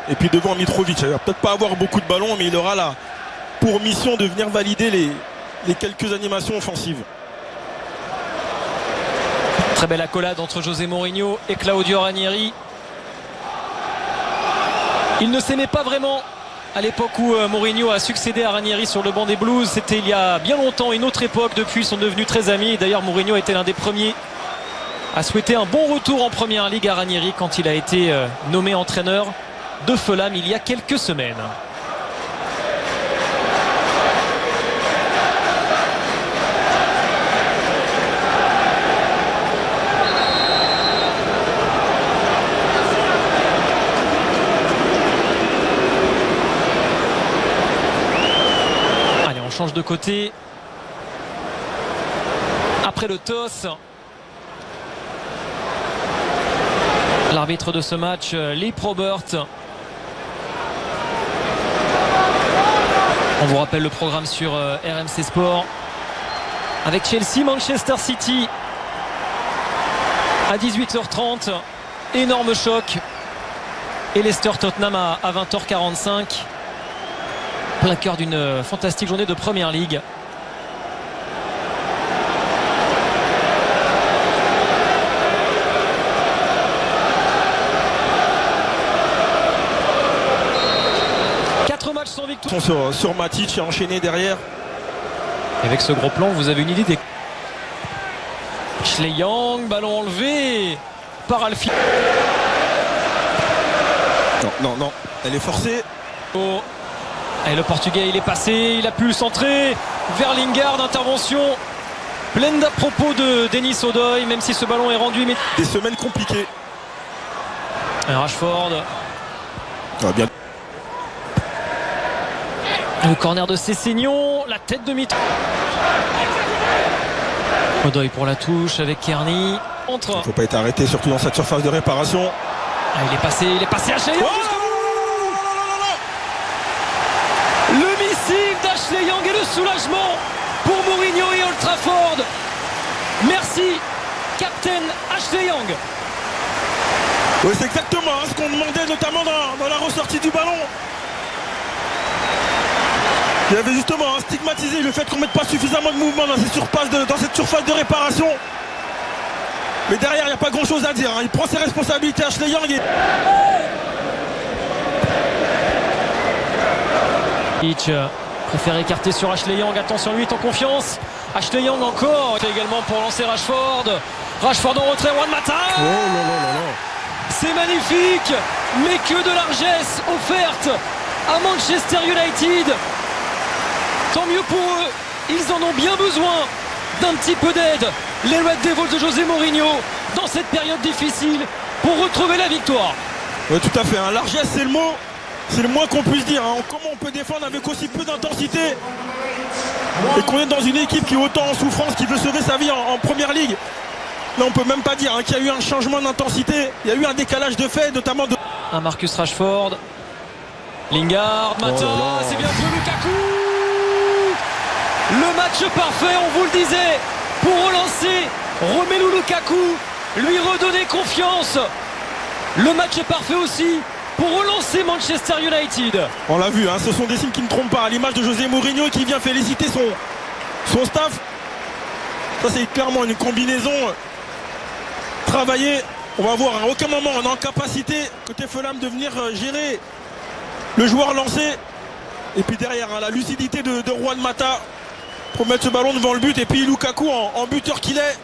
Et puis devant Mitrovic, il va peut-être pas avoir beaucoup de ballons, mais il aura là pour mission de venir valider les quelques animations offensives. Très belle accolade entre José Mourinho et Claudio Ranieri. Ils ne s'aimaient pas vraiment à l'époque où Mourinho a succédé à Ranieri sur le banc des Blues. C'était il y a bien longtemps, une autre époque. Depuis, ils sont devenus très amis. D'ailleurs, Mourinho était l'un des premiers à souhaiter un bon retour en Première Ligue à Ranieri quand il a été nommé entraîneur de Fulham il y a quelques semaines. Allez, on change de côté. Après le toss, l'arbitre de ce match, Lee Probert. On vous rappelle le programme sur RMC Sport avec Chelsea, Manchester City à 18h30. Énorme choc. Et Leicester Tottenham à 20h45. Plein cœur d'une fantastique journée de Première Ligue. Sans victoire. Sur Matic et enchaîné derrière. Et avec ce gros plan, vous avez une idée des... Ashley Young, ballon enlevé par Alfie. Non, elle est forcée. Oh. Et le Portugais, il est passé, il a pu le centrer vers Lingard, intervention pleine d'à propos de Denis Odoi, même si ce ballon est rendu. Mais... Des semaines compliquées. Et Rashford. Ça va bien. Le corner de Sessegnon, la tête de Mitro. Odoi pour la touche avec Kearney. Il ne faut pas être arrêté, surtout dans cette surface de réparation. Ah, il est passé Ashley Young. Le missile d'Ashley Young et le soulagement pour Mourinho et Old Trafford. Merci, Captain Ashley Young. Oui, c'est exactement ce qu'on demandait, notamment dans la ressortie du ballon. Il avait justement stigmatisé le fait qu'on ne mette pas suffisamment de mouvement dans cette surface de réparation. Mais derrière, il n'y a pas grand chose à dire. Il prend ses responsabilités, Ashley Young. Hitch préfère écarter sur Ashley Young. Attention, lui est en confiance. Ashley Young encore. Également pour lancer Rashford. Rashford en retrait, Juan Mata. Oh là là là là. C'est magnifique. Mais que de largesse offerte à Manchester United. Tant mieux pour eux, ils en ont bien besoin d'un petit peu d'aide. Les Red Devils de José Mourinho dans cette période difficile pour retrouver la victoire. Oui, tout à fait, hein. Largesse, c'est le mot. C'est le moins qu'on puisse dire. Hein. Comment on peut défendre avec aussi peu d'intensité et qu'on est dans une équipe qui est autant en souffrance, qui veut sauver sa vie en Première Ligue. Là, on peut même pas dire hein, qu'il y a eu un changement d'intensité. Il y a eu un décalage de fait, notamment de... Un Marcus Rashford. Lingard, Mata, c'est bien joué Lukaku. Le match parfait, on vous le disait, pour relancer Romelu Lukaku, lui redonner confiance. Le match est parfait aussi pour relancer Manchester United. On l'a vu, hein, ce sont des signes qui ne trompent pas. À l'image de José Mourinho qui vient féliciter son staff. Ça, c'est clairement une combinaison travaillée. On va voir, à aucun moment on est en capacité, côté Fulham, de venir gérer le joueur lancé. Et puis derrière, hein, la lucidité de Juan Mata pour mettre ce ballon devant le but. Et puis Lukaku en buteur qu'il est,